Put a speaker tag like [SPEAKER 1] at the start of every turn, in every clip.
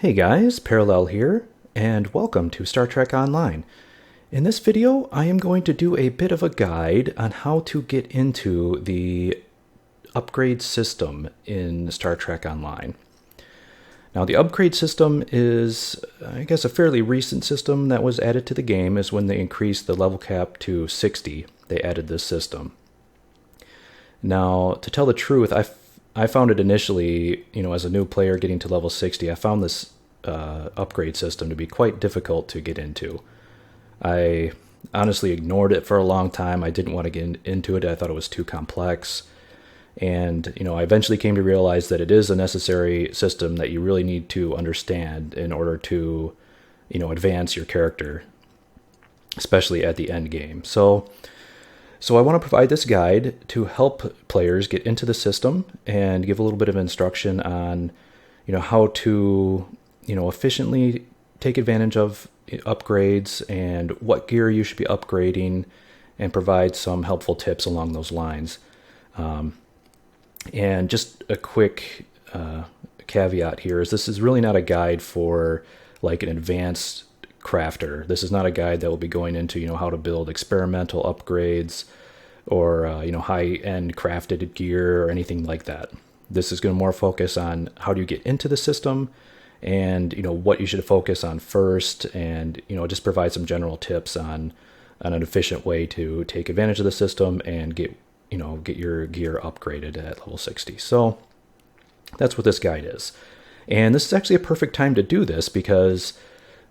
[SPEAKER 1] Hey guys, Parallel here, and welcome to Star Trek Online. In this video, I am going to do a bit of a guide on how to get into the upgrade system in Star Trek Online. Now, the upgrade system is, I guess, a fairly recent system that was added to the game. Is when they increased the level cap to 60, they added this system. Now, to tell the truth, I found it initially, as a new player getting to level 60, I found this upgrade system to be quite difficult to get into. I honestly ignored it for a long time. I didn't want to get into it. I thought it was too complex. And, I eventually came to realize that it is a necessary system that you really need to understand in order to, advance your character, especially at the end game. So I want to provide this guide to help players get into the system and give a little bit of instruction on, how to, efficiently take advantage of upgrades and what gear you should be upgrading, and provide some helpful tips along those lines. And just a quick caveat here is this is really not a guide for like an advanced crafter. This is not a guide that will be going into, how to build experimental upgrades or, high-end crafted gear or anything like that. This is going to more focus on how do you get into the system and, what you should focus on first, and, just provide some general tips on an efficient way to take advantage of the system and get your gear upgraded at level 60. So that's what this guide is. And this is actually a perfect time to do this because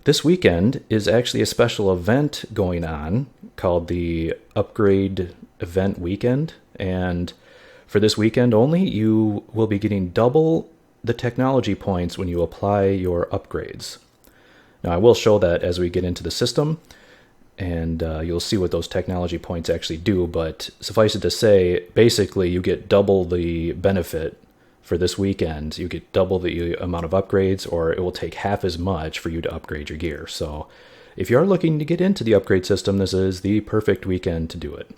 [SPEAKER 1] this weekend is actually a special event going on called the Upgrade Event Weekend. And for this weekend only, you will be getting double the technology points when you apply your upgrades. Now, I will show that as we get into the system, and you'll see what those technology points actually do. But suffice it to say, basically, you get double the benefit for this weekend. You get double the amount of upgrades, or it will take half as much for you to upgrade your gear. So if you are looking to get into the upgrade system, this is the perfect weekend to do it.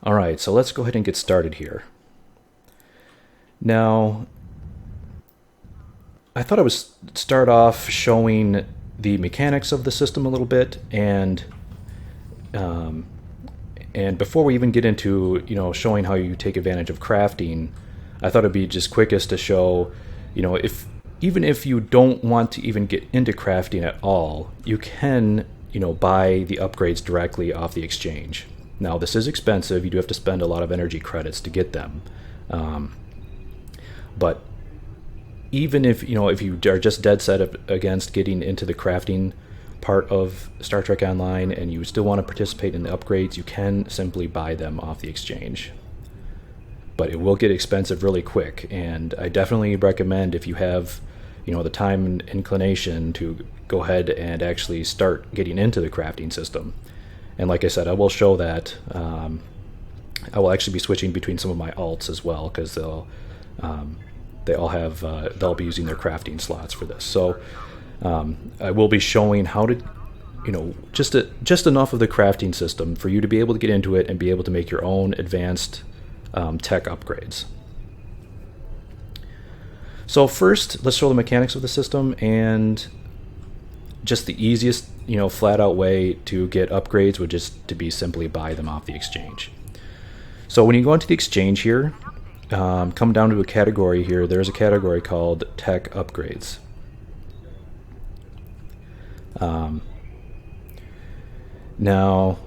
[SPEAKER 1] All right, so let's go ahead and get started here. Now, I thought I would start off showing the mechanics of the system a little bit, and before we even get into showing how you take advantage of crafting, I thought it'd be just quickest to show even if you don't want to even get into crafting at all, you can buy the upgrades directly off the exchange. Now, this is expensive. You do have to spend a lot of energy credits to get them, but even if you are just dead set against getting into the crafting part of Star Trek Online and you still want to participate in the upgrades, you can simply buy them off the exchange. But it will get expensive really quick, and I definitely recommend, if you have the time and inclination, to go ahead and actually start getting into the crafting system. And like I said, I will show that. I will actually be switching between some of my alts as well, because they'll be using their crafting slots for this. So I will be showing how to, just enough of the crafting system for you to be able to get into it and be able to make your own advanced tech upgrades. So first, let's show the mechanics of the system, and just the easiest, flat out way to get upgrades would just to be simply buy them off the exchange. So when you go into the exchange here, come down to a category here. There's a category called Tech Upgrades. Now,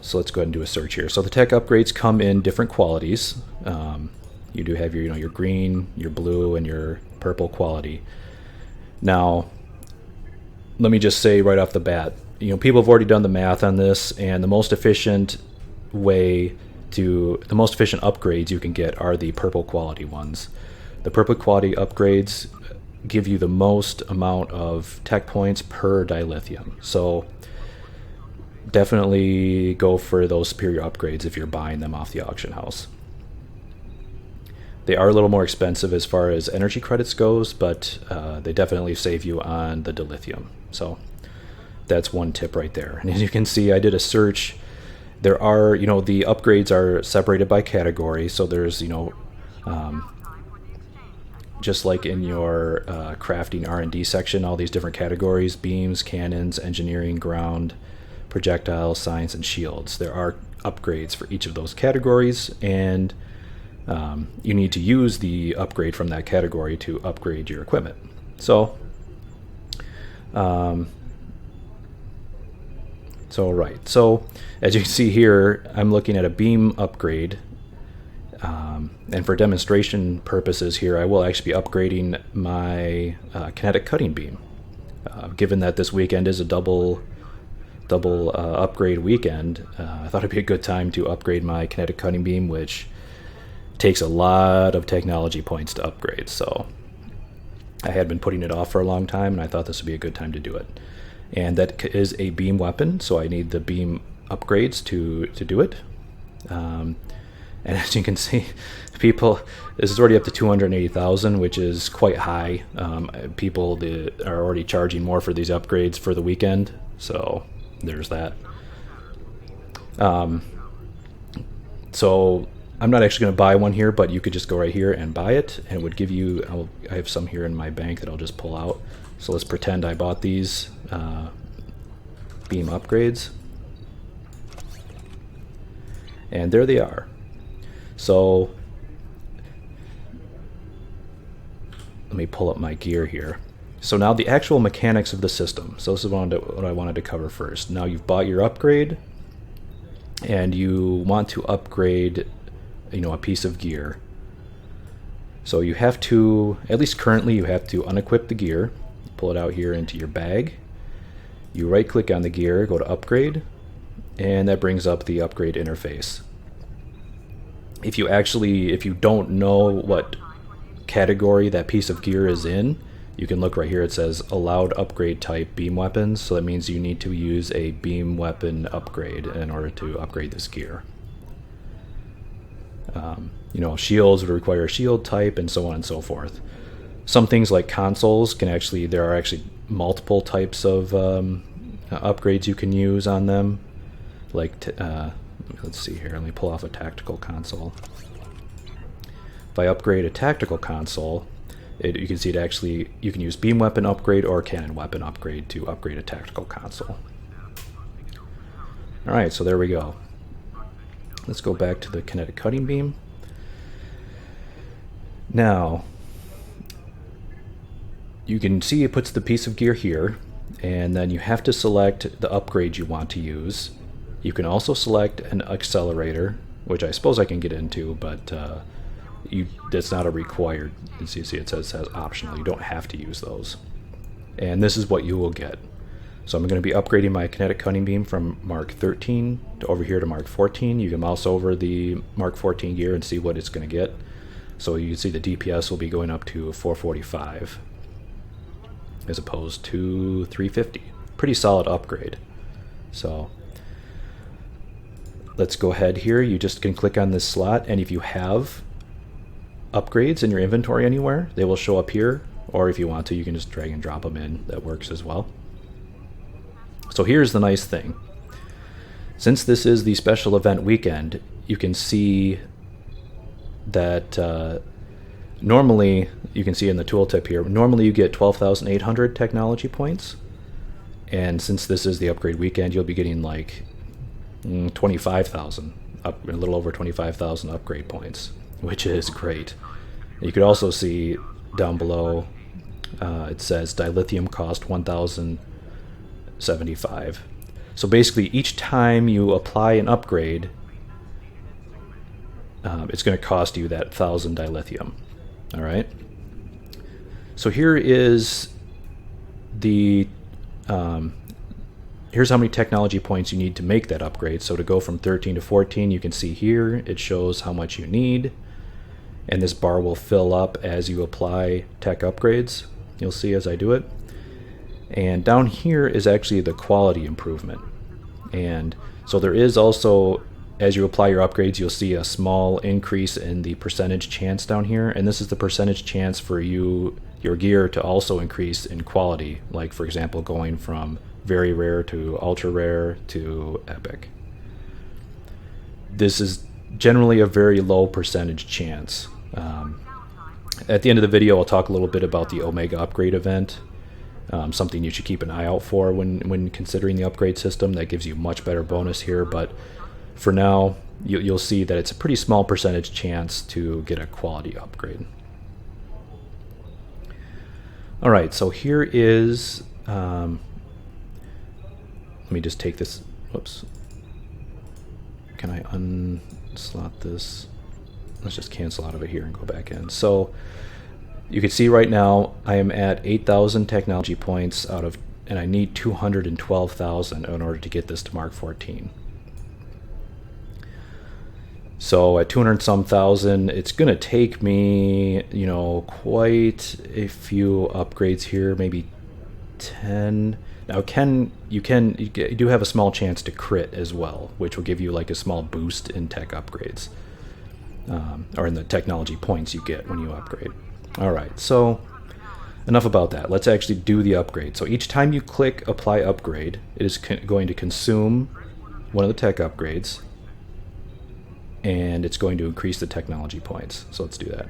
[SPEAKER 1] so let's go ahead and do a search here. So the Tech Upgrades come in different qualities. You do have your green, your blue, and your purple quality. Now, let me just say right off the bat, people have already done the math on this, and the most efficient upgrades you can get are the purple quality ones. The purple quality upgrades give you the most amount of tech points per dilithium. So definitely go for those superior upgrades if you're buying them off the auction house. They are a little more expensive as far as energy credits goes, but they definitely save you on the dilithium. So that's one tip right there. And as you can see, I did a search. There are, the upgrades are separated by category. So there's, just like in your crafting R&D section, all these different categories: beams, cannons, engineering, ground, projectiles, science, and shields. There are upgrades for each of those categories, and you need to use the upgrade from that category to upgrade your equipment. So as you can see here, I'm looking at a beam upgrade, and for demonstration purposes here, I will actually be upgrading my kinetic cutting beam. Given that this weekend is a double upgrade weekend, I thought it'd be a good time to upgrade my kinetic cutting beam, which takes a lot of technology points to upgrade. So I had been putting it off for a long time, and I thought this would be a good time to do it. And that is a beam weapon, so I need the beam upgrades to do it. And as you can see, this is already up to 280,000, which is quite high. People are already charging more for these upgrades for the weekend, so there's that. So I'm not actually going to buy one here, but you could just go right here and buy it, and it would give you, I have some here in my bank that I'll just pull out. So let's pretend I bought these beam upgrades, and there they are. So let me pull up my gear here. So now the actual mechanics of the system. So this is what I wanted to cover first. Now you've bought your upgrade, and you want to upgrade, a piece of gear. So you have to, at least currently, you have to unequip the gear, pull it out here into your bag. You right click on the gear, go to upgrade, and that brings up the upgrade interface. If you don't know what category that piece of gear is in, you can look right here. It says allowed upgrade type beam weapons. So that means you need to use a beam weapon upgrade in order to upgrade this gear. Shields would require a shield type, and so on and so forth. Some things like consoles there are actually multiple types of upgrades you can use on them. Like, let's see here, let me pull off a tactical console. If I upgrade a tactical console, you can see you can use beam weapon upgrade or cannon weapon upgrade to upgrade a tactical console. Alright, so there we go. Let's go back to the kinetic cutting beam. Now, you can see it puts the piece of gear here, and then you have to select the upgrade you want to use. You can also select an accelerator, which I suppose I can get into, but that's not a required. As you see, it says optional. You don't have to use those. And this is what you will get. So I'm going to be upgrading my kinetic cutting beam from Mark 13 to over here to Mark 14. You can mouse over the Mark 14 gear and see what it's going to get. So you can see the DPS will be going up to 445 as opposed to 350. Pretty solid upgrade. So let's go ahead here. You just can click on this slot, and if you have upgrades in your inventory anywhere, they will show up here, or if you want to, you can just drag and drop them in. That works as well. So here's the nice thing. Since this is the special event weekend, you can see that normally, you can see in the tooltip here, normally you get 12,800 technology points, and since this is the upgrade weekend, you'll be getting like 25,000, a little over 25,000 upgrade points, which is great. You could also see down below, it says dilithium cost 1,075. So basically, each time you apply an upgrade, it's going to cost you that 1,000 dilithium. All right. So here is here's how many technology points you need to make that upgrade. So to go from 13 to 14, you can see here it shows how much you need, and this bar will fill up as you apply tech upgrades. You'll see as I do it. And down here is actually the quality improvement. And so there is also, as you apply your upgrades, you'll see a small increase in the percentage chance down here, and this is the percentage chance for your gear to also increase in quality, like for example going from very rare to ultra rare to epic. This is generally a very low percentage chance. At the end of the video, I'll talk a little bit about the Omega upgrade event, something you should keep an eye out for when considering the upgrade system. That gives you much better bonus here, but for now, you'll see that it's a pretty small percentage chance to get a quality upgrade. All right, so here is, let me just take this, whoops. Can I unslot this? Let's just cancel out of it here and go back in. So you can see right now I am at 8,000 technology points and I need 212,000 in order to get this to Mark 14. So at 200 some thousand, it's going to take me, you know, quite a few upgrades here, maybe 10. Now, you do have a small chance to crit as well, which will give you like a small boost in tech upgrades, or in the technology points you get when you upgrade. All right, so enough about that. Let's actually do the upgrade. So each time you click Apply Upgrade, it is going to consume one of the tech upgrades, and it's going to increase the technology points. So let's do that.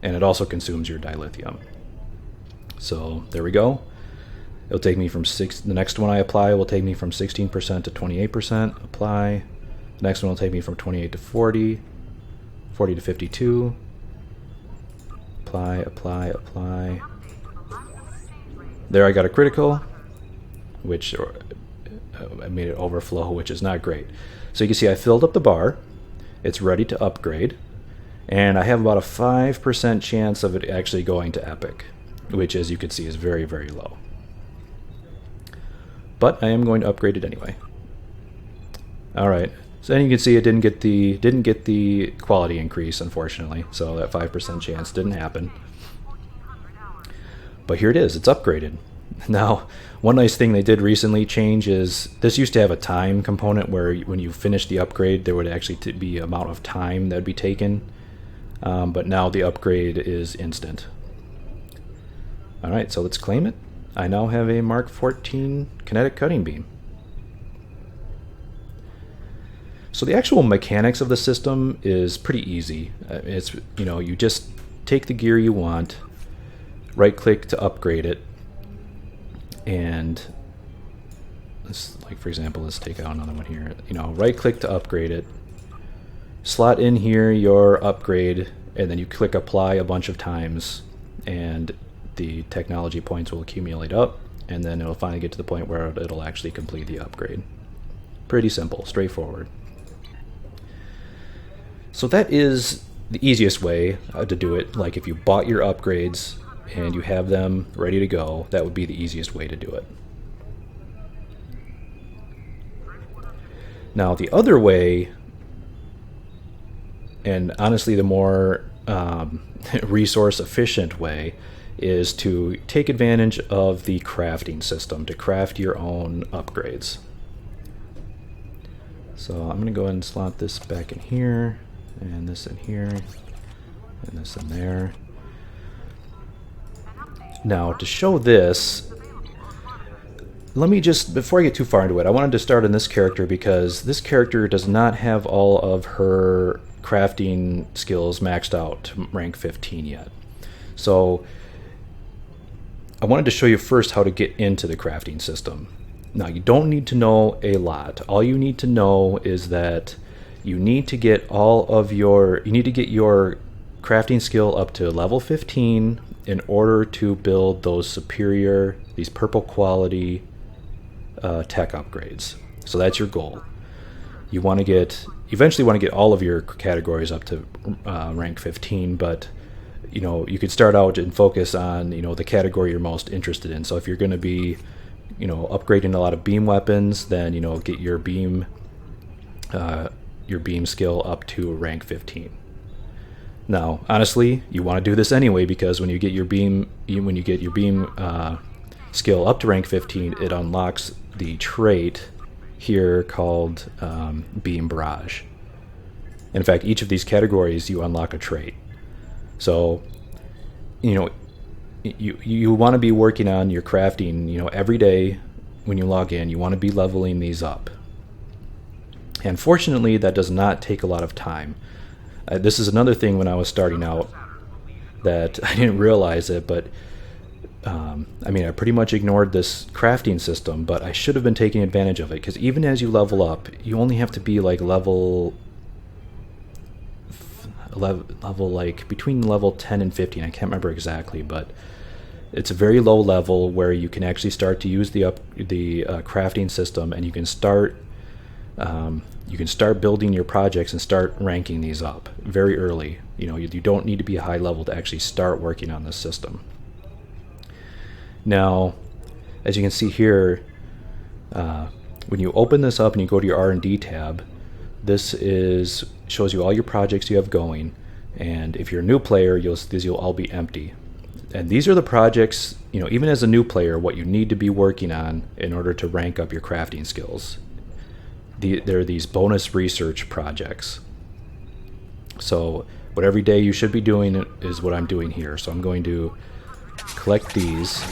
[SPEAKER 1] And it also consumes your dilithium. So there we go. It'll take me from the next one I apply will take me from 16% to 28%. Apply. The next one will take me from 28 to 40, 40 to 52. Apply, apply, apply. There I got a critical, which I made it overflow, which is not great. So you can see I filled up the bar. It's ready to upgrade. And I have about a 5% chance of it actually going to Epic, which as you can see is very, very low. But I am going to upgrade it anyway. All right. So then you can see it didn't get the quality increase, unfortunately. So that 5% chance didn't happen. But here it is. It's upgraded. Now, one nice thing they did recently change is this used to have a time component where when you finish the upgrade, there would actually be an amount of time that would be taken. But now the upgrade is instant. All right, so let's claim it. I now have a Mark 14 kinetic cutting beam. So the actual mechanics of the system is pretty easy. It's, you know, you just take the gear you want, right click to upgrade it, and let's, like for example, let's take out another one here. You know, right click to upgrade it, slot in here your upgrade, and then you click apply a bunch of times, and the technology points will accumulate up, and then it'll finally get to the point where it'll actually complete the upgrade. Pretty simple, straightforward. So that is the easiest way to do it. Like if you bought your upgrades and you have them ready to go, that would be the easiest way to do it. Now the other way, and honestly the more resource efficient way, is to take advantage of the crafting system to craft your own upgrades. So I'm going to go ahead and slot this back in here, and this in here, and this in there. Now to show this, let me just, before I get too far into it, I wanted to start on this character because this character does not have all of her crafting skills maxed out to rank 15 yet. So I wanted to show you first how to get into the crafting system. Now you don't need to know a lot. All you need to know is that you need to get your crafting skill up to level 15 in order to build those superior, these purple quality tech upgrades. So that's your goal. You eventually want to get all of your categories up to rank 15, but you know, you could start out and focus on, you know, the category you're most interested in. So if you're going to be, you know, upgrading a lot of beam weapons, then, you know, get your beam skill up to rank 15. Now, honestly, you want to do this anyway because when you get your beam skill up to rank 15, it unlocks the trait here called Beam Barrage. In fact, each of these categories you unlock a trait. So, you know, you want to be working on your crafting, you know, every day when you log in. You want to be leveling these up. And fortunately, that does not take a lot of time. This is another thing when I was starting out. that I didn't realize it, but I mean, I pretty much ignored this crafting system, but I should have been taking advantage of it, because even as you level up, you only have to be like level like between level 10 and 15. I can't remember exactly, but it's a very low level where you can actually start to use the crafting system, and you can start building your projects and start ranking these up very early. You don't need to be a high level to actually start working on this system. Now, as you can see here, when you open this up and you go to your R&D tab, this shows you all your projects you have going, and if you're a new player, these will all be empty. And these are the projects, even as a new player, what you need to be working on in order to rank up your crafting skills. They're these bonus research projects. So what every day you should be doing is what I'm doing here. So I'm going to collect these.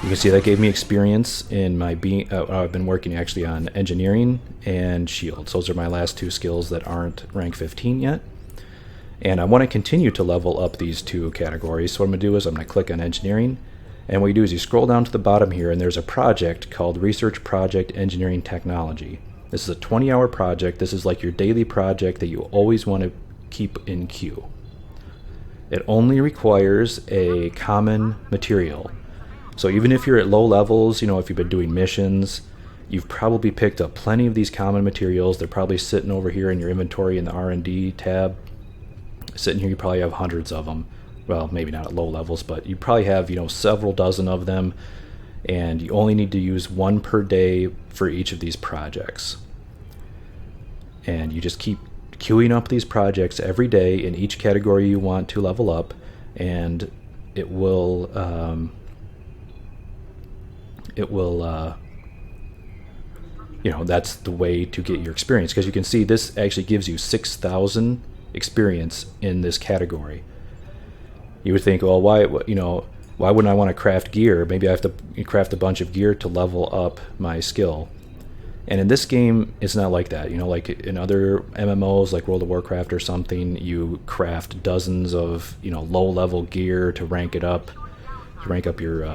[SPEAKER 1] You can see that gave me experience in my I've been working actually on engineering and shields. Those are my last two skills that aren't rank 15 yet. And I want to continue to level up these two categories. So what I'm going to do is I'm going to click on engineering. And what you do is you scroll down to the bottom here, and there's a project called Research Project Engineering Technology. This is a 20-hour project. This is like your daily project that you always want to keep in queue. It only requires a common material. So even if you're at low levels, if you've been doing missions, you've probably picked up plenty of these common materials. They're probably sitting over here in your inventory in the R&D tab. Sitting here, you probably have hundreds of them. Well, maybe not at low levels, but you probably have, several dozen of them, and you only need to use one per day for each of these projects. And you just keep queuing up these projects every day in each category you want to level up, and it will that's the way to get your experience, because you can see this actually gives you 6,000 experience in this category. You would think, well, why wouldn't I want to craft gear? Maybe I have to craft a bunch of gear to level up my skill. And in this game, it's not like that. Like in other MMOs, like World of Warcraft or something, you craft dozens of, low-level gear to rank it up, to rank up your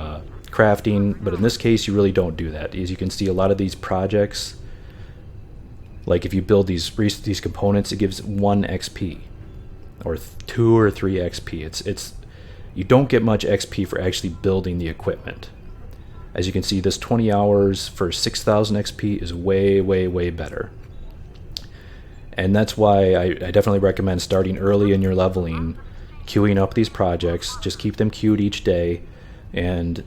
[SPEAKER 1] crafting. But in this case, you really don't do that. As you can see, a lot of these projects, like if you build these components, it gives 1 XP or 2 or 3 XP. You don't get much XP for actually building the equipment. As you can see, this 20 hours for 6,000 XP is way, way, way better. And that's why I definitely recommend starting early in your leveling, queuing up these projects. Just keep them queued each day, and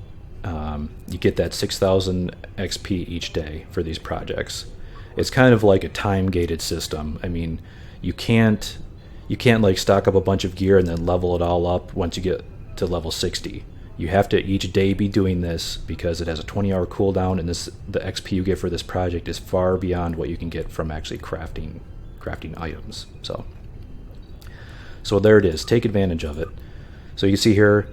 [SPEAKER 1] you get that 6,000 XP each day for these projects. It's kind of like a time-gated system. I mean, you can't like stock up a bunch of gear and then level it all up once you get to level 60. You have to each day be doing this, because it has a 20-hour cooldown, and the XP you get for this project is far beyond what you can get from actually crafting items. So there it is. Take advantage of it. So you can see here,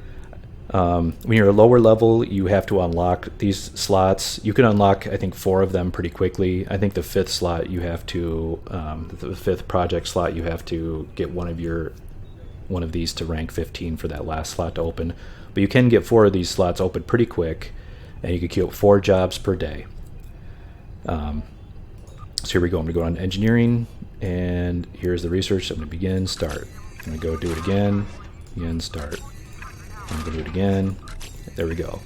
[SPEAKER 1] when you're a lower level, you have to unlock these slots. You can unlock, I think, 4 of them pretty quickly. I think the 5th slot the 5th project slot, you have to get one of these to rank 15 for that last slot to open. But you can get 4 of these slots open pretty quick, and you can queue up 4 jobs per day. So here we go. I'm going to go on engineering, and here's the research. I'm going to begin, start. I'm going to go do it again, start. I'm going to do it again. There we go.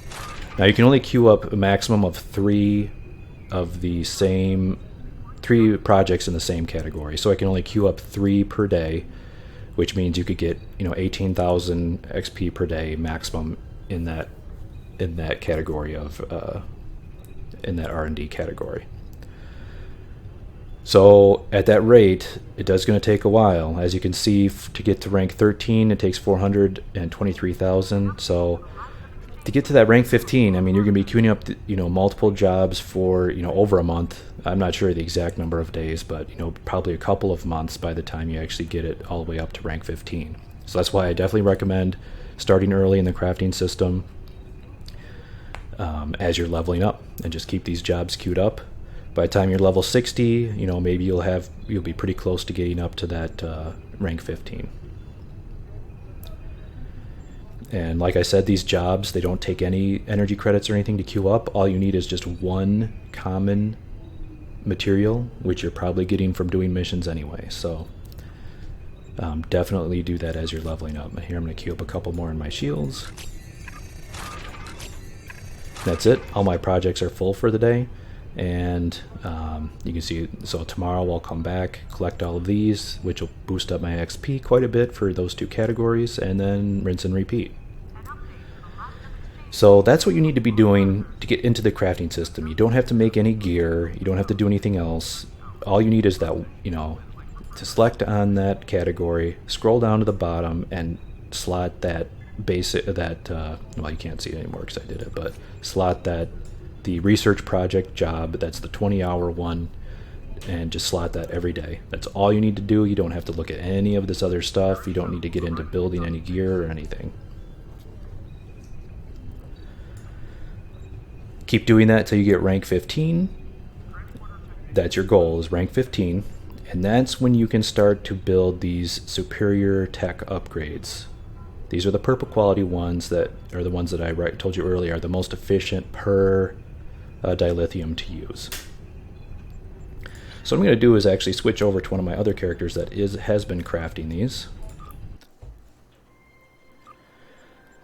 [SPEAKER 1] Now you can only queue up a maximum of 3 projects in the same category. So I can only queue up 3 per day, which means you could get 18,000 XP per day maximum in that category of in that R&D category. So at that rate, it is going to take a while. As you can see, to get to rank 13, it takes 423,000. So to get to that rank 15, I mean, you're going to be queuing up multiple jobs for over a month. I'm not sure the exact number of days, but probably a couple of months by the time you actually get it all the way up to rank 15. So that's why I definitely recommend starting early in the crafting system as you're leveling up, and just keep these jobs queued up. By the time you're level 60, maybe you'll be pretty close to getting up to that rank 15. And like I said, these jobs, they don't take any energy credits or anything to queue up. All you need is just one common material, which you're probably getting from doing missions anyway. So definitely do that as you're leveling up. Here I'm going to queue up a couple more in my shields. That's it. All my projects are full for the day. And you can see, so tomorrow I'll come back, collect all of these, which will boost up my XP quite a bit for those two categories, and then rinse and repeat. So that's what you need to be doing to get into the crafting system. You don't have to make any gear, you don't have to do anything else. All you need is that, to select on that category, scroll down to the bottom, and slot that well, you can't see it anymore because I did it, but slot the research project job, that's the 20-hour one, and just slot that every day. That's all you need to do. You don't have to look at any of this other stuff. You don't need to get into building any gear or anything. Keep doing that till you get rank 15. That's your goal, is rank 15. And that's when you can start to build these superior tech upgrades. These are the purple quality ones that are the ones that I told you earlier are the most efficient per dilithium to use. So what I'm going to do is actually switch over to one of my other characters that has been crafting these.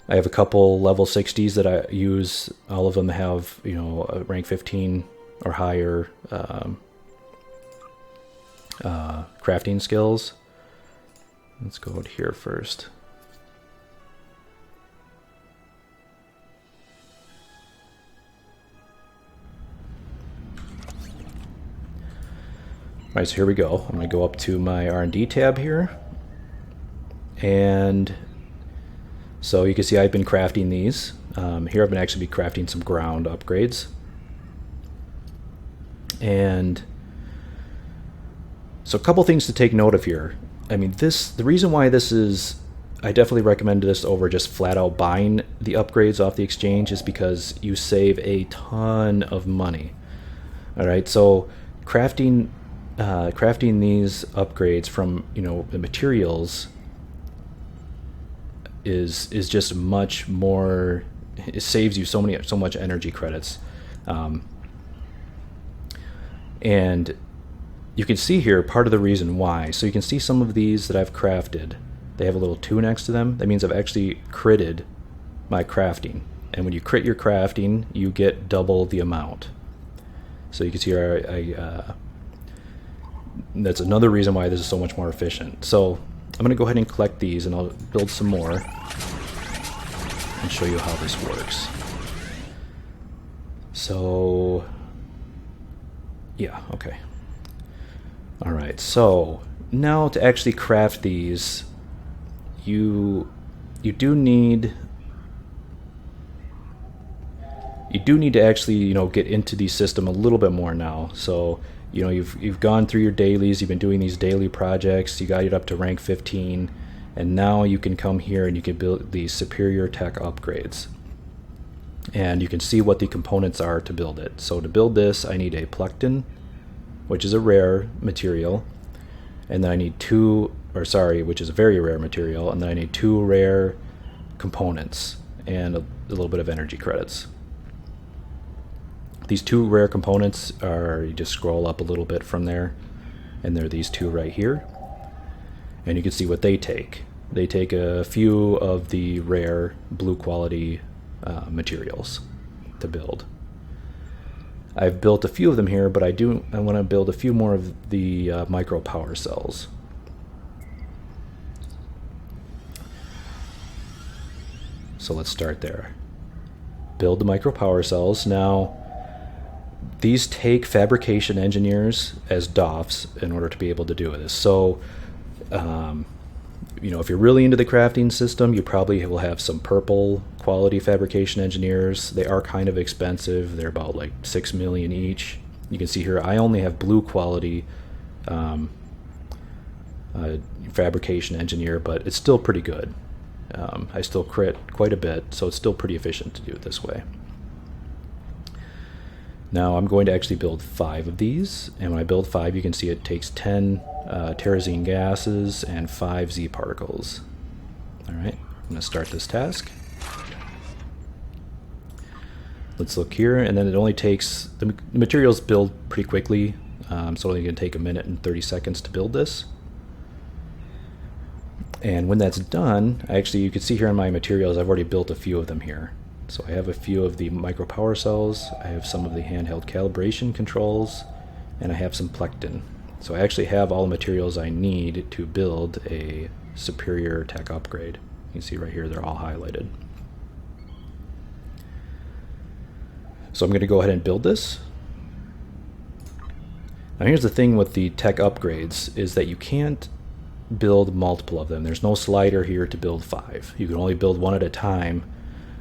[SPEAKER 1] I have a couple level 60s that I use. All of them have, a rank 15 or higher crafting skills. Let's go out here first. Alright, so here we go. I'm going to go up to my R&D tab here. And so you can see I've been crafting these. Here I've been actually crafting some ground upgrades. And so a couple things to take note of here. I mean, the reason why this is, I definitely recommend this over just flat out buying the upgrades off the exchange, is because you save a ton of money. Alright, so crafting these upgrades from the materials is just much more. It saves you so much energy credits, and you can see here part of the reason why. So you can see some of these that I've crafted, they have a little 2 next to them. That means I've actually critted my crafting, and when you crit your crafting, you get double the amount. So you can see here that's another reason why this is so much more efficient. So I'm going to go ahead and collect these, and I'll build some more and show you how this works. So yeah, okay. Alright, so now to actually craft these, you do need to actually get into the system a little bit more now. So you've gone through your dailies, you've been doing these daily projects, you got it up to rank 15, and now you can come here and you can build these superior tech upgrades. And you can see what the components are to build it. So to build this, I need a plectin, which is a rare material, and then I need which is a very rare material, and then I need 2 rare components and a little bit of energy credits. These 2 rare components are, you just scroll up a little bit from there, and they're these 2 right here. And you can see what they take. They take a few of the rare blue quality materials to build. I've built a few of them here, but I want to build a few more of the micro power cells. So let's start there. Build the micro power cells. Now, these take fabrication engineers as DOFs in order to be able to do this. So, if you're really into the crafting system, you probably will have some purple quality fabrication engineers. They are kind of expensive. They're about like 6 million each. You can see here I only have blue quality fabrication engineer, but it's still pretty good. I still crit quite a bit, so it's still pretty efficient to do it this way. Now I'm going to actually build 5 of these, and when I build 5, you can see it takes 10 terrazine gases and 5 Z particles. Alright, going to start this task. Let's look here, and then it only takes, the materials build pretty quickly, so it's only going to take 1 minute and 30 seconds to build this. And when that's done, you can see here in my materials, I've already built a few of them here. So I have a few of the micro power cells, I have some of the handheld calibration controls, and I have some plectin. So I actually have all the materials I need to build a superior tech upgrade. You can see right here, they're all highlighted. So I'm going to go ahead and build this. Now here's the thing with the tech upgrades, is that you can't build multiple of them. There's no slider here to build 5. You can only build 1 at a time,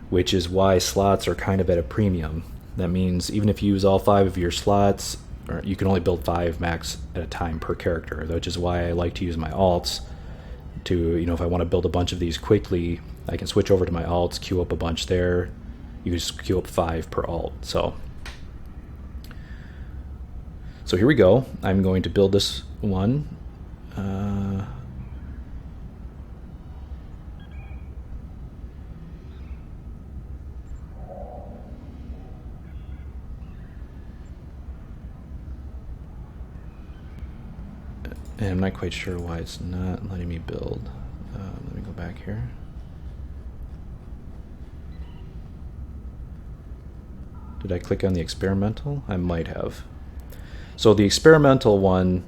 [SPEAKER 1] which is why slots are kind of at a premium. That means even if you use all 5 of your slots, you can only build 5 max at a time per character, which is why I like to use my alts to, if I want to build a bunch of these quickly, I can switch over to my alts, queue up a bunch there. You can just queue up 5 per alt. So here we go. I'm going to build this one. And I'm not quite sure why it's not letting me build. Let me go back here. Did I click on the experimental? I might have. So the experimental one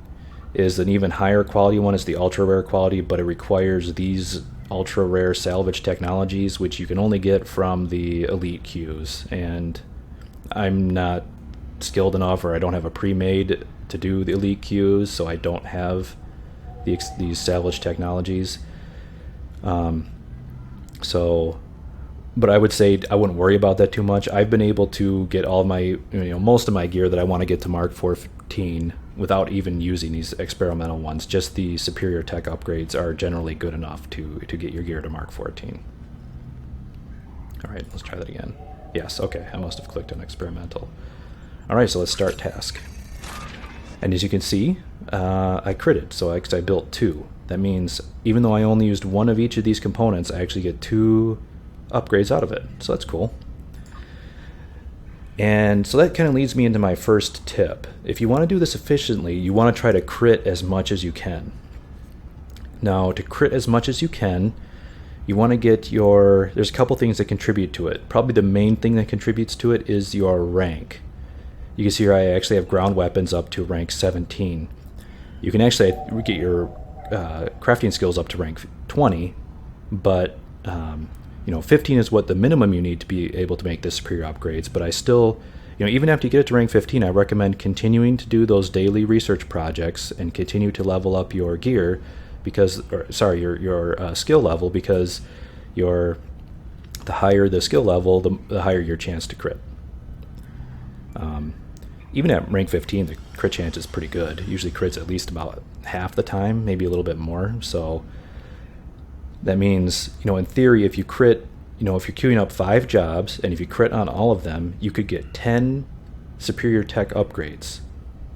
[SPEAKER 1] is an even higher quality one. It's the ultra rare quality, but it requires these ultra rare salvage technologies, which you can only get from the elite queues. And I'm not skilled enough, or I don't have a pre-made to do the elite queues, so I don't have these salvage technologies. But I would say I wouldn't worry about that too much. I've been able to get all my, most of my gear that I want to get to Mark 14 without even using these experimental ones. Just the superior tech upgrades are generally good enough to get your gear to Mark 14. All right, let's try that again. Yes, okay, I must have clicked on experimental. All right, so let's start task. And as you can see, I critted, so I built 2. That means even though I only used 1 of each of these components, I actually get 2 upgrades out of it. So that's cool. And so that kind of leads me into my first tip. If you want to do this efficiently, you want to try to crit as much as you can. Now, to crit as much as you can, you want to get there's a couple things that contribute to it. Probably the main thing that contributes to it is your rank. You can see here I actually have ground weapons up to rank 17. You can actually get your crafting skills up to rank 20, but 15 is what the minimum you need to be able to make the superior upgrades. But I still, even after you get it to rank 15, I recommend continuing to do those daily research projects and continue to level up your gear, your skill level, because the higher the skill level, the higher your chance to crit. Even at rank 15, the crit chance is pretty good. It usually crits at least about half the time, maybe a little bit more. So that means, in theory, if you crit, if you're queuing up 5 jobs, and if you crit on all of them, you could get 10 superior tech upgrades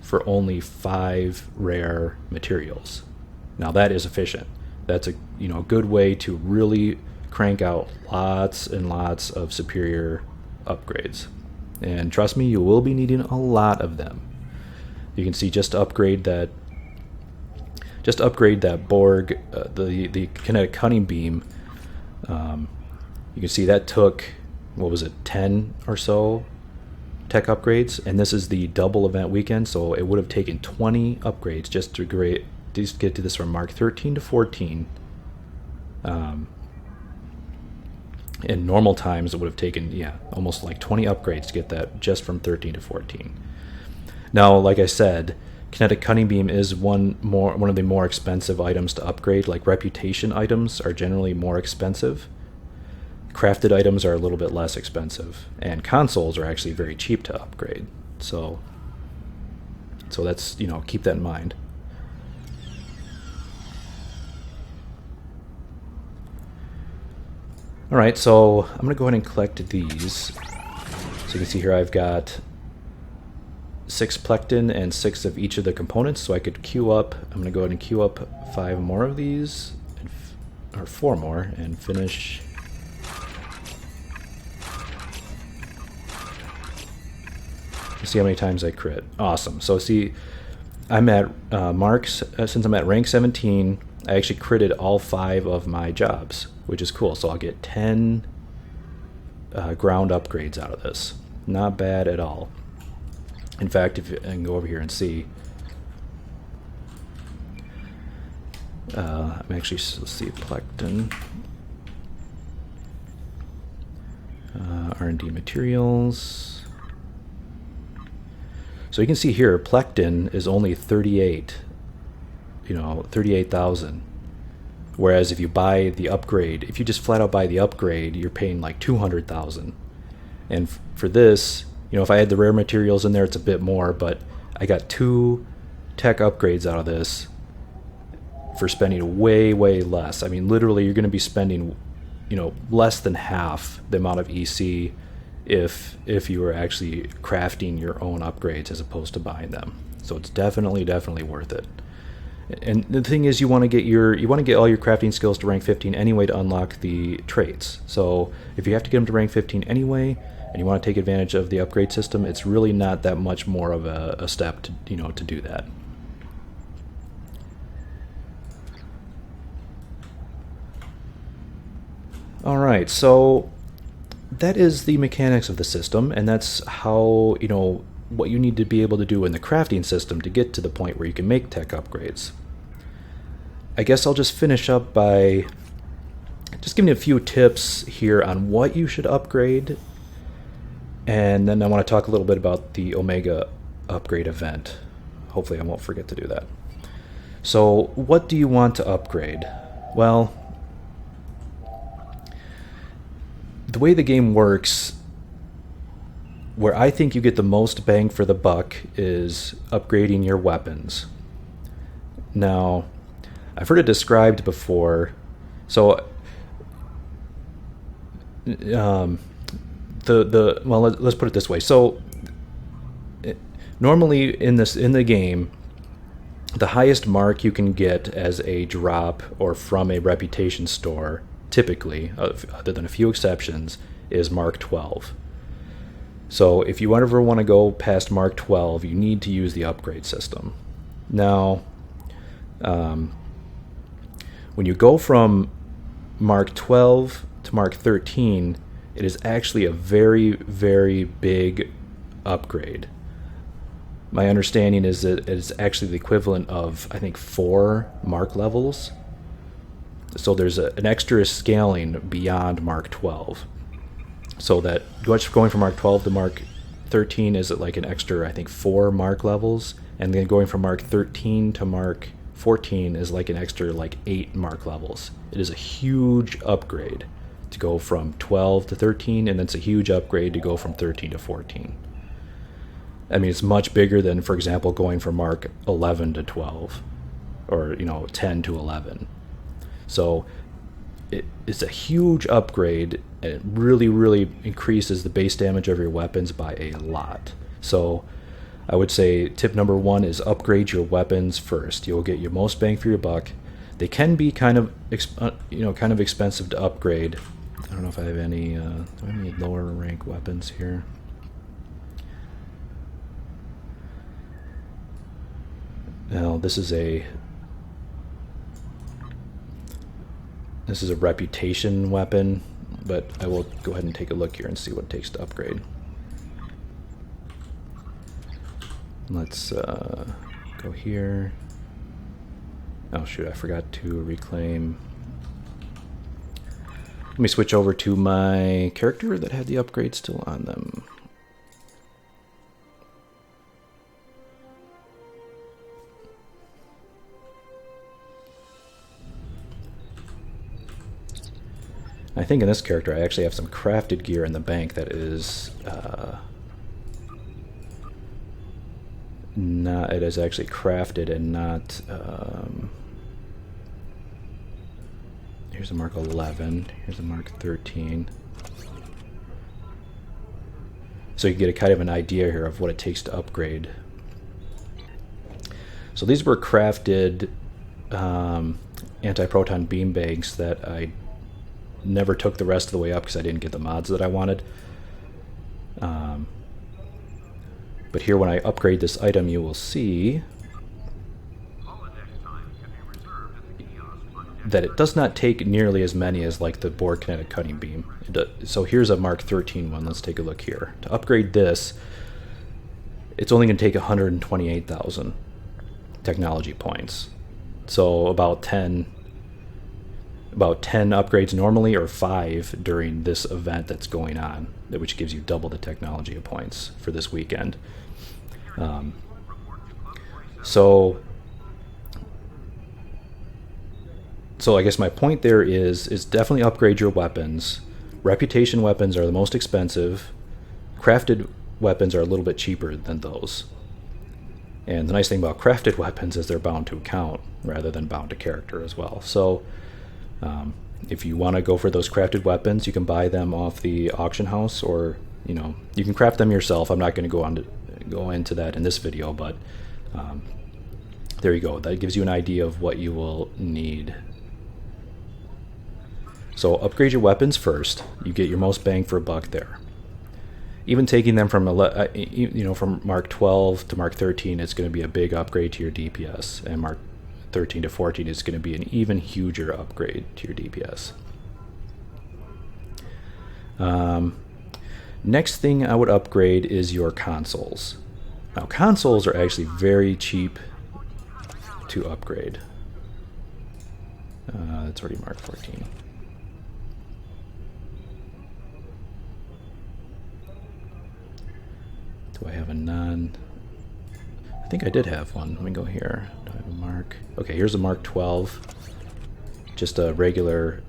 [SPEAKER 1] for only 5 rare materials. Now that is efficient. That's a good way to really crank out lots and lots of superior upgrades. And trust me, you will be needing a lot of them. You can see just to upgrade that Borg, the kinetic cutting beam. You can see that took, 10 or so tech upgrades, and this is the double event weekend, so it would have taken 20 upgrades just to get to this from Mark 13 to 14. In normal times, it would have taken, almost like 20 upgrades to get that just from 13 to 14. Now, like I said, kinetic cutting beam is one of the more expensive items to upgrade. Like reputation items are generally more expensive. Crafted items are a little bit less expensive, and consoles are actually very cheap to upgrade. So that's, keep that in mind. All right, so I'm going to go ahead and collect these. So you can see here I've got 6 plectin and 6 of each of the components, so I could queue up. I'm going to go ahead and queue up 5 more of these. or 4 more, and finish. See how many times I crit. Awesome. So see, I'm at marks, since I'm at rank 17, I actually critted all 5 of my jobs, which is cool. So I'll get 10 ground upgrades out of this. Not bad at all. In fact, if I can go over here and see, I'm actually, let's see, Plectin, R&D materials. So you can see here, Plectin is only 38, 38,000. Whereas if you buy the upgrade, if you just flat out buy the upgrade, you're paying like 200,000. And for this, if I had the rare materials in there, it's a bit more, but I got 2 tech upgrades out of this for spending way, way less. I mean, literally, you're going to be spending, less than half the amount of EC if you were actually crafting your own upgrades as opposed to buying them. So it's definitely worth it. And the thing is, you want to get all your crafting skills to rank 15 anyway to unlock the traits. So if you have to get them to rank 15 anyway, and you want to take advantage of the upgrade system, it's really not that much more of a step to to do that. All right, so that is the mechanics of the system, and that's how, what you need to be able to do in the crafting system to get to the point where you can make tech upgrades. I guess I'll just finish up by just giving you a few tips here on what you should upgrade, and then I want to talk a little bit about the Omega upgrade event. Hopefully I won't forget to do that. So what do you want to upgrade? Well, the way the game works, where I think you get the most bang for the buck is upgrading your weapons. Now, I've heard it described before. So, well, let's put it this way. So, normally in the game, the highest mark you can get as a drop or from a reputation store, typically, other than a few exceptions, is Mark 12. So if you ever want to go past Mark 12, you need to use the upgrade system. Now, when you go from Mark 12 to Mark 13, it is actually a very, very big upgrade. My understanding is that it's actually the equivalent of, I think, 4 mark levels. So there's an extra scaling beyond Mark 12. So that going from Mark 12 to Mark 13 is like an extra, I think, 4 mark levels. And then going from Mark 13 to Mark 14 is like an extra 8 mark levels. It is a huge upgrade to go from 12 to 13, and then it's a huge upgrade to go from 13 to 14. I mean, it's much bigger than, for example, going from Mark 11 to 12, or 10 to 11. So it's a huge upgrade, and it really, really increases the base damage of your weapons by a lot. So I would say tip number 1 is upgrade your weapons first. You'll get your most bang for your buck. They can be kind of expensive to upgrade. I don't know if I have any lower rank weapons here. Now this is a reputation weapon, but I will go ahead and take a look here and see what it takes to upgrade. Let's go here. Oh shoot, I forgot to reclaim. Let me switch over to my character that had the upgrade still on them. I think in this character I actually have some crafted gear in the bank that is it is actually crafted and not here's a Mark 11, here's a Mark 13. So you get a kind of an idea here of what it takes to upgrade. So these were crafted anti-proton beam banks that I never took the rest of the way up because I didn't get the mods that I wanted. But here when I upgrade this item, you will see that it does not take nearly as many as like the Borg kinetic cutting beam. So here's a Mark 13 one. Let's take a look here. To upgrade this, it's only going to take 128,000 technology points. So about 10 upgrades normally, or 5 during this event that's going on, which gives you double the technology points for this weekend. So I guess my point there is definitely upgrade your weapons. Reputation weapons are the most expensive. Crafted weapons are a little bit cheaper than those. And the nice thing about crafted weapons is they're bound to account rather than bound to character as well. So if you want to go for those crafted weapons, you can buy them off the auction house, or you can craft them yourself. I'm not going to go into that in this video, but there you go. That gives you an idea of what you will need. So upgrade your weapons first. You get your most bang for a buck there. Even taking them from from Mark 12 to Mark 13, it's going to be a big upgrade to your DPS, and Mark 13 to 14 is going to be an even huger upgrade to your DPS. Next thing I would upgrade is your consoles. Now consoles are actually very cheap to upgrade. It's already Mark 14. Do I have a non? I think I did have one. Let me go here. Do I have a Mark? Okay, here's a Mark 12. Just a regular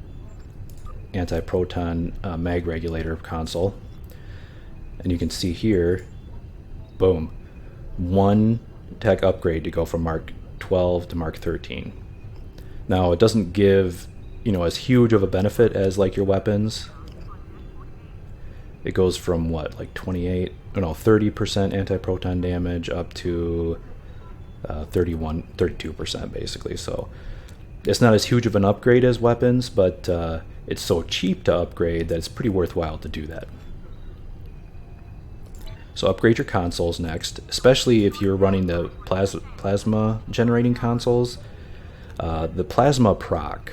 [SPEAKER 1] anti-proton mag regulator console. And you can see here, boom, 1 tech upgrade to go from Mark 12 to Mark 13. Now it doesn't give, as huge of a benefit as like your weapons. It goes from what, like 30% anti-proton damage up to 32% basically. So it's not as huge of an upgrade as weapons, but it's so cheap to upgrade that it's pretty worthwhile to do that. So upgrade your consoles next, especially if you're running the plasma generating consoles. The plasma proc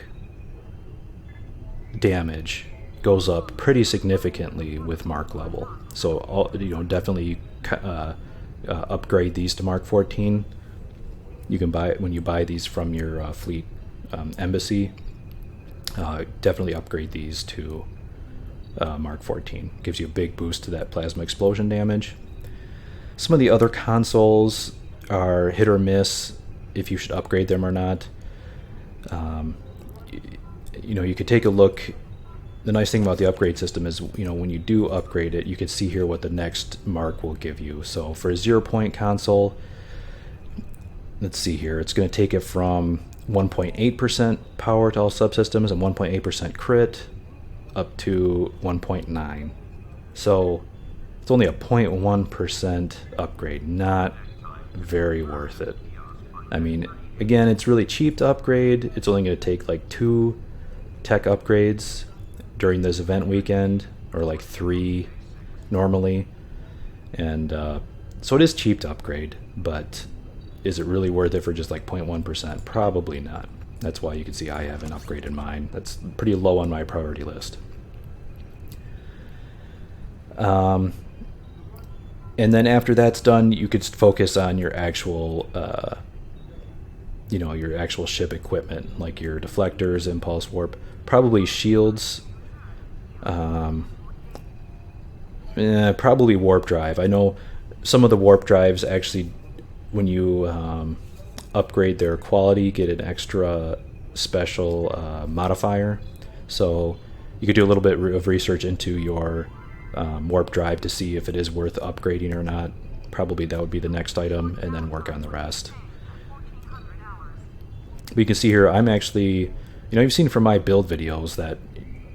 [SPEAKER 1] damage goes up pretty significantly with Mark level. So definitely upgrade these to Mark 14. You can buy it when you buy these from your fleet embassy. Definitely upgrade these to Mark 14. Gives you a big boost to that plasma explosion damage. Some of the other consoles are hit or miss if you should upgrade them or not. You could take a look. The nice thing about the upgrade system is, when you do upgrade it, you can see here what the next mark will give you. So for a 0-point console, let's see here, it's going to take it from 1.8% power to all subsystems and 1.8% crit up to 1.9. So it's only a 0.1% upgrade, not very worth it. I mean, again, it's really cheap to upgrade. It's only going to take like 2 tech upgrades during this event weekend, or like 3 normally, and so it is cheap to upgrade, but is it really worth it for just like 0.1%? Probably not. That's why you can see I haven't upgraded mine. That's pretty low on my priority list. And then after that's done, you could focus on your actual your actual ship equipment, like your deflectors, impulse warp, probably shields. Probably warp drive. I know some of the warp drives actually, when you upgrade their quality, get an extra special modifier. So you could do a little bit of research into your warp drive to see if it is worth upgrading or not. Probably that would be the next item, and then work on the rest. But you can see here, I'm actually, you've seen from my build videos that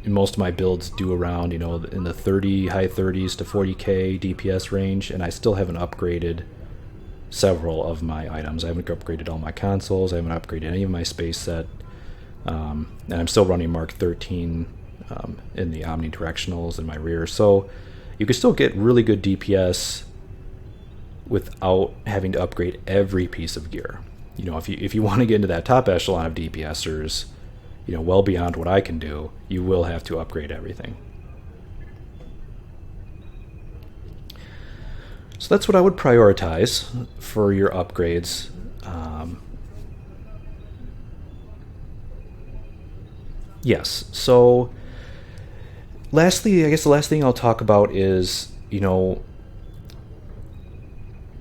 [SPEAKER 1] most of my builds do around, in the high 30s to 40k DPS range, and I still haven't upgraded several of my items. I haven't upgraded all my consoles. I haven't upgraded any of my space set. And I'm still running Mark 13 in the omnidirectionals in my rear. So you can still get really good DPS without having to upgrade every piece of gear. You know, if you want to get into that top echelon of DPSers, you know, well beyond what I can do, you will have to upgrade everything. So that's what I would prioritize for your upgrades. Yes, so lastly, I guess the last thing I'll talk about is, you know,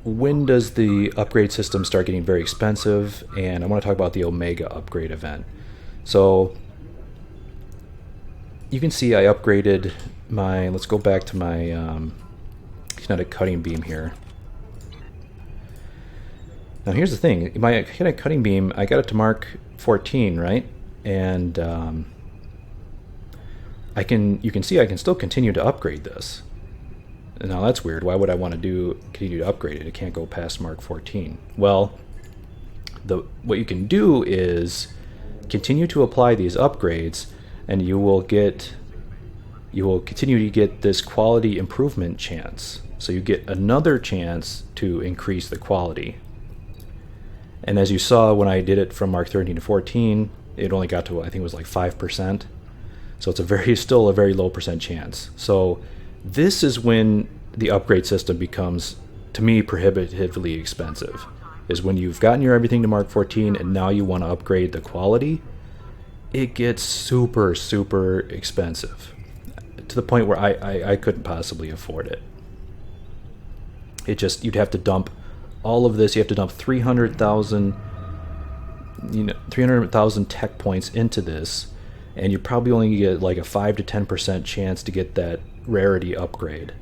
[SPEAKER 1] when does the upgrade system start getting very expensive? And I want to talk about the Omega upgrade event. So you can see I upgraded my, let's go back to my kinetic cutting beam here. Now here's the thing, my kinetic cutting beam, I got it to Mark 14, right? And you can see I can still continue to upgrade this. Now that's weird. Why would I want to continue to upgrade it? It can't go past Mark 14. Well, what you can do is continue to apply these upgrades, and you will continue to get this quality improvement chance. So you get another chance to increase the quality. And as you saw when I did it from Mark 13 to 14, it only got to, I think it was like 5%. So it's still a very low percent chance. So this is when the upgrade system becomes, to me, prohibitively expensive. Is when you've gotten your everything to Mark 14 and now you want to upgrade the quality, it gets super, super expensive. To the point where I couldn't possibly afford it. You'd have to dump all of this. You have to dump 300,000 tech points into this, and you probably only get like a 5 to 10% chance to get that rarity upgrade.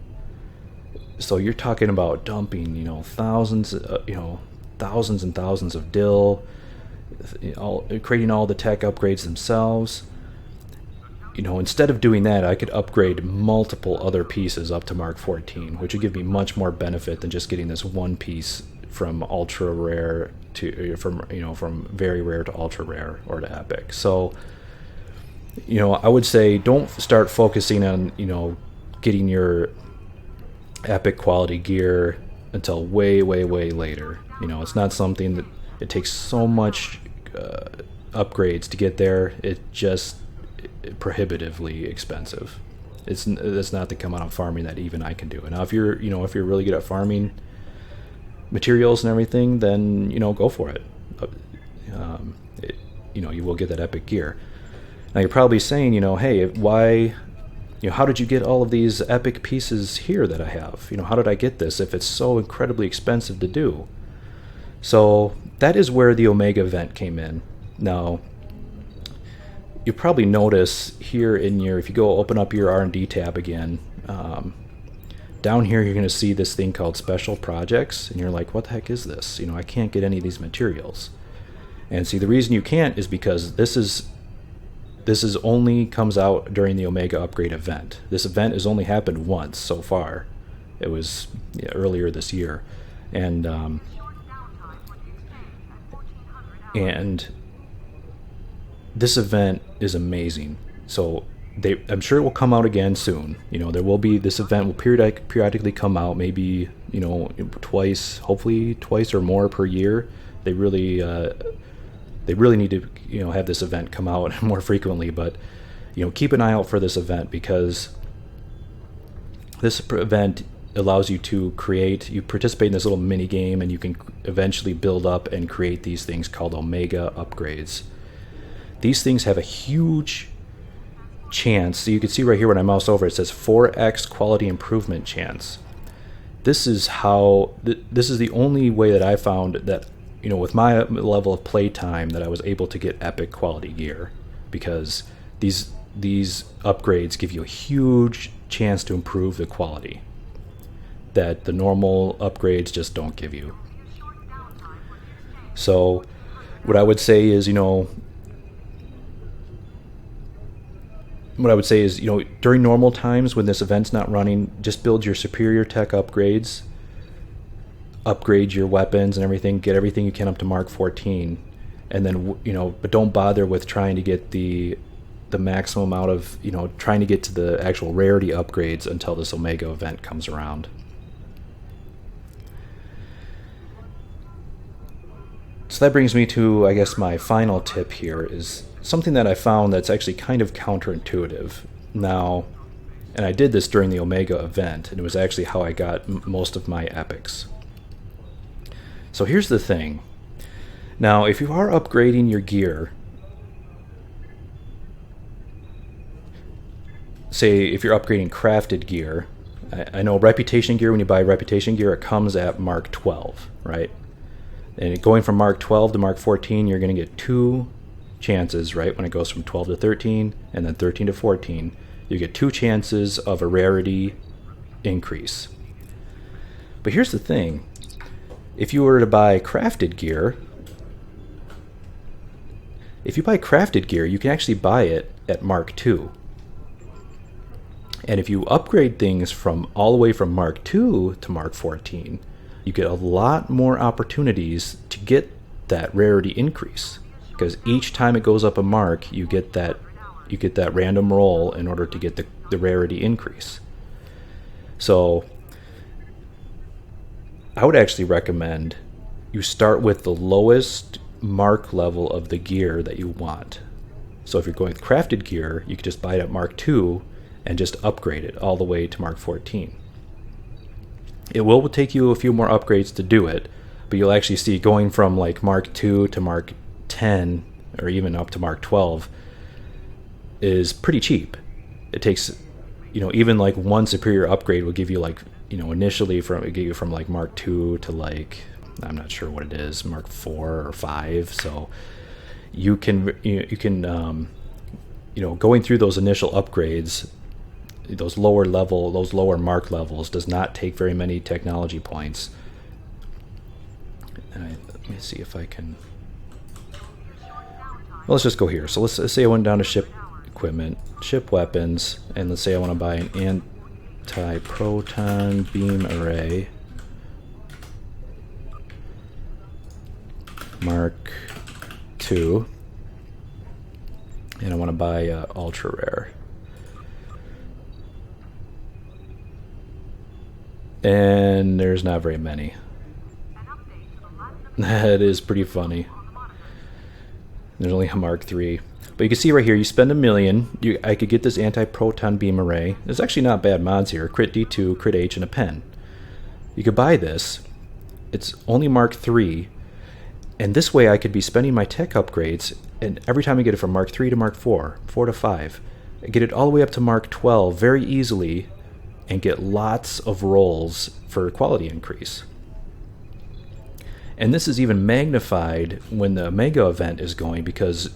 [SPEAKER 1] So you're talking about dumping, thousands and thousands of dill, creating all the tech upgrades themselves. Instead of doing that, I could upgrade multiple other pieces up to Mark 14, which would give me much more benefit than just getting this one piece from ultra rare from very rare to ultra rare or to epic. So, I would say don't start focusing on, getting your epic quality gear until way, way, way later. It's not something that it takes so much upgrades to get there. It just prohibitively expensive. That's not the amount of farming that even I can do. And now if you're really good at farming materials and everything, then go for it. You will get that epic gear. Now you're probably saying, hey, why, how did you get all of these epic pieces here that I have? How did I get this if it's so incredibly expensive to do? So that is where the Omega event came in. Now, you'll probably notice here if you go open up your R&D tab again, down here you're going to see this thing called Special Projects, and you're like, what the heck is this? I can't get any of these materials. And see, the reason you can't is because this is only comes out during the Omega upgrade event. This event has only happened once so far. It was earlier this year, and this event is amazing. So I'm sure it will come out again soon. There will be, this event will periodically come out, maybe twice, hopefully twice or more per year. They really need to have this event come out more frequently. But keep an eye out for this event, because this event allows you to participate in this little mini game, and you can eventually build up and create these things called Omega upgrades. These things have a huge chance. So you can see right here when I mouse over, it says 4x quality improvement chance. This is the only way that I found that, with my level of play time, that I was able to get epic quality gear, because these upgrades give you a huge chance to improve the quality that the normal upgrades just don't give you. So what I would say is, during normal times when this event's not running, just build your superior tech upgrades, upgrade your weapons and everything, get everything you can up to Mark 14, and then but don't bother with trying to get the maximum out of trying to get to the actual rarity upgrades until this Omega event comes around. So that brings me to, I guess, my final tip here is something that I found that's actually kind of counterintuitive. Now, and I did this during the Omega event, and it was actually how I got most of my epics. So here's the thing. Now, if you are upgrading your gear, say if you're upgrading crafted gear, I know reputation gear, when you buy reputation gear, it comes at Mark 12, right? And going from Mark 12 to Mark 14, you're going to get 2 chances, right? When it goes from 12 to 13 and then 13 to 14, you get 2 chances of a rarity increase. But here's the thing. If you were to buy crafted gear, you can actually buy it at Mark 2. And if you upgrade things from all the way from Mark 2 to Mark 14, you get a lot more opportunities to get that rarity increase, because each time it goes up a mark, you get that random roll in order to get the rarity increase. So I would actually recommend you start with the lowest mark level of the gear that you want. So if you're going with crafted gear, you could just buy it at Mark 2 and just upgrade it all the way to Mark 14. It will take you a few more upgrades to do it, but you'll actually see going from like Mark 2 to Mark 10 or even up to Mark 12 is pretty cheap. It takes, even like one superior upgrade will give you like, initially from like Mark 2 to like, I'm not sure what it is, Mark 4 or 5. So you can going through those initial upgrades, those lower mark levels does not take very many technology points. Let me see if I can. Well, let's just go here. So let's say I went down to ship equipment, ship weapons, and let's say I want to buy an anti-proton beam array, Mark 2, and I want to buy ultra rare. And there's not very many. That is pretty funny. There's only a Mark 3. But you can see right here, you spend $1 million. I could get this anti-proton beam array. There's actually not bad mods here. Crit D2, Crit H, and a pen. You could buy this. It's only Mark 3. And this way I could be spending my tech upgrades, and every time I get it from Mark 3 to Mark 4, 4 to 5, I get it all the way up to Mark 12 very easily, and get lots of rolls for quality increase. And this is even magnified when the Omega event is going, because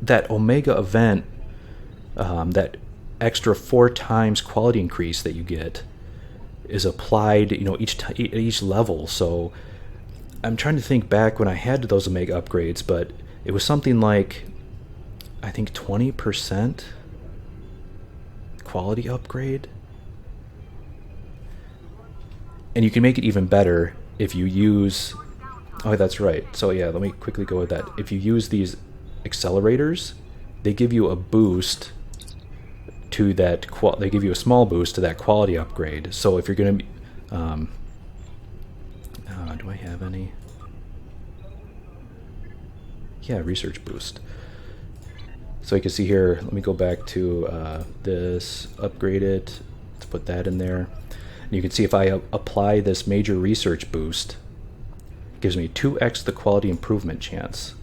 [SPEAKER 1] that Omega event, that extra 4 times quality increase that you get is applied, each level. So I'm trying to think back when I had those Omega upgrades, but it was something like, I think 20% quality upgrade. And you can make it even better if you use, oh, that's right. So yeah, let me quickly go with that. If you use these accelerators, they give you a boost to that, they give you a small boost to that quality upgrade. So if you're going to be, do I have any? Yeah, research boost. So you can see here, let me go back to this, upgrade it, let's put that in there. You can see if I apply this major research boost, it gives me 2x the quality improvement chance.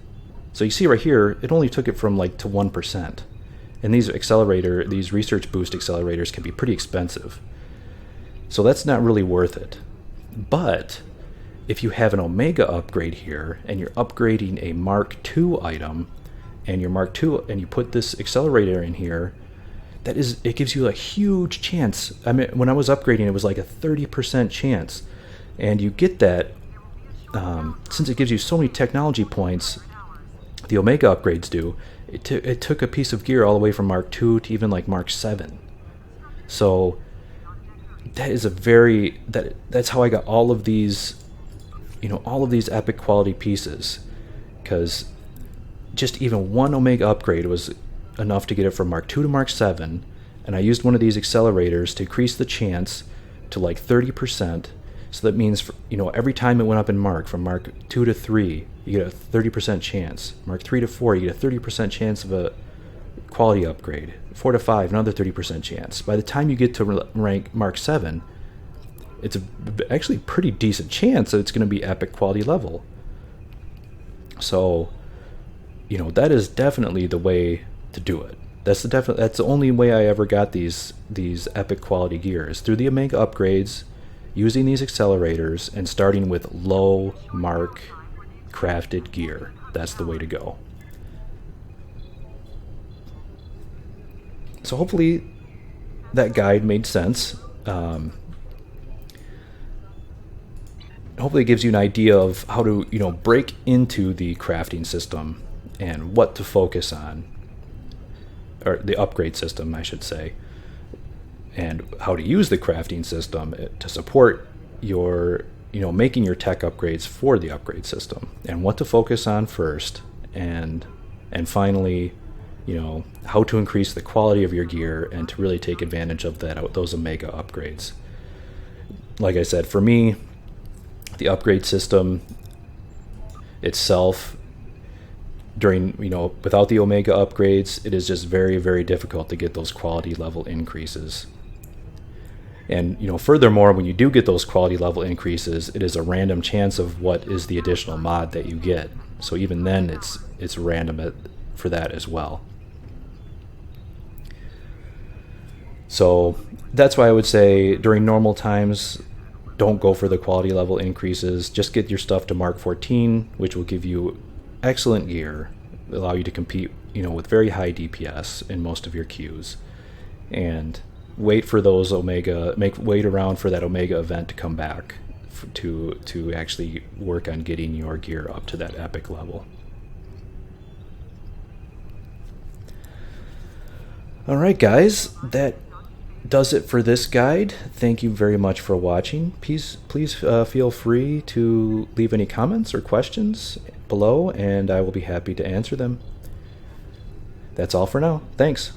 [SPEAKER 1] So you see right here, it only took it from like to 1%. And these research boost accelerators can be pretty expensive. So that's not really worth it. But if you have an Omega upgrade here and you're upgrading a Mark II item, and your Mark II, and you put this accelerator in here, it gives you a huge chance. I mean, when I was upgrading, it was like a 30% chance. And you get that, since it gives you so many technology points, the Omega upgrades do, it took a piece of gear all the way from Mark II to even like Mark 7. So that is that's how I got all of these, all of these epic quality pieces. because just even one Omega upgrade was enough to get it from Mark 2 to Mark 7, and I used one of these accelerators to increase the chance to like 30%. So that means, every time it went up in Mark, from Mark 2 to 3, you get a 30% chance. Mark 3 to 4, you get a 30% chance of a quality upgrade. 4 to 5, another 30% chance. By the time you get to rank Mark 7, it's actually a pretty decent chance that it's going to be epic quality level. So, that is definitely the way to do it. That's the only way I ever got these epic quality gears, through the Omega upgrades, using these accelerators, and starting with low Mark crafted gear. That's the way to go. So hopefully that guide made sense. Hopefully it gives you an idea of how to, break into the crafting system and what to focus on, or the upgrade system, I should say, and how to use the crafting system to support your, making your tech upgrades for the upgrade system, and what to focus on first, and finally, how to increase the quality of your gear and to really take advantage of those Omega upgrades. Like I said, for me, the upgrade system itself, without the Omega upgrades, it is just very, very difficult to get those quality level increases. And furthermore, when you do get those quality level increases, it is a random chance of what is the additional mod that you get. So even then, it's random for that as well. So that's why I would say during normal times, don't go for the quality level increases. Just get your stuff to Mark 14, which will give you excellent gear, allow you to compete, with very high DPS in most of your queues, and wait for those wait around for that Omega event to come back to actually work on getting your gear up to that epic level. All right, guys, that does it for this guide. Thank you very much for watching. Please feel free to leave any comments or questions below, and I will be happy to answer them. That's all for now. Thanks.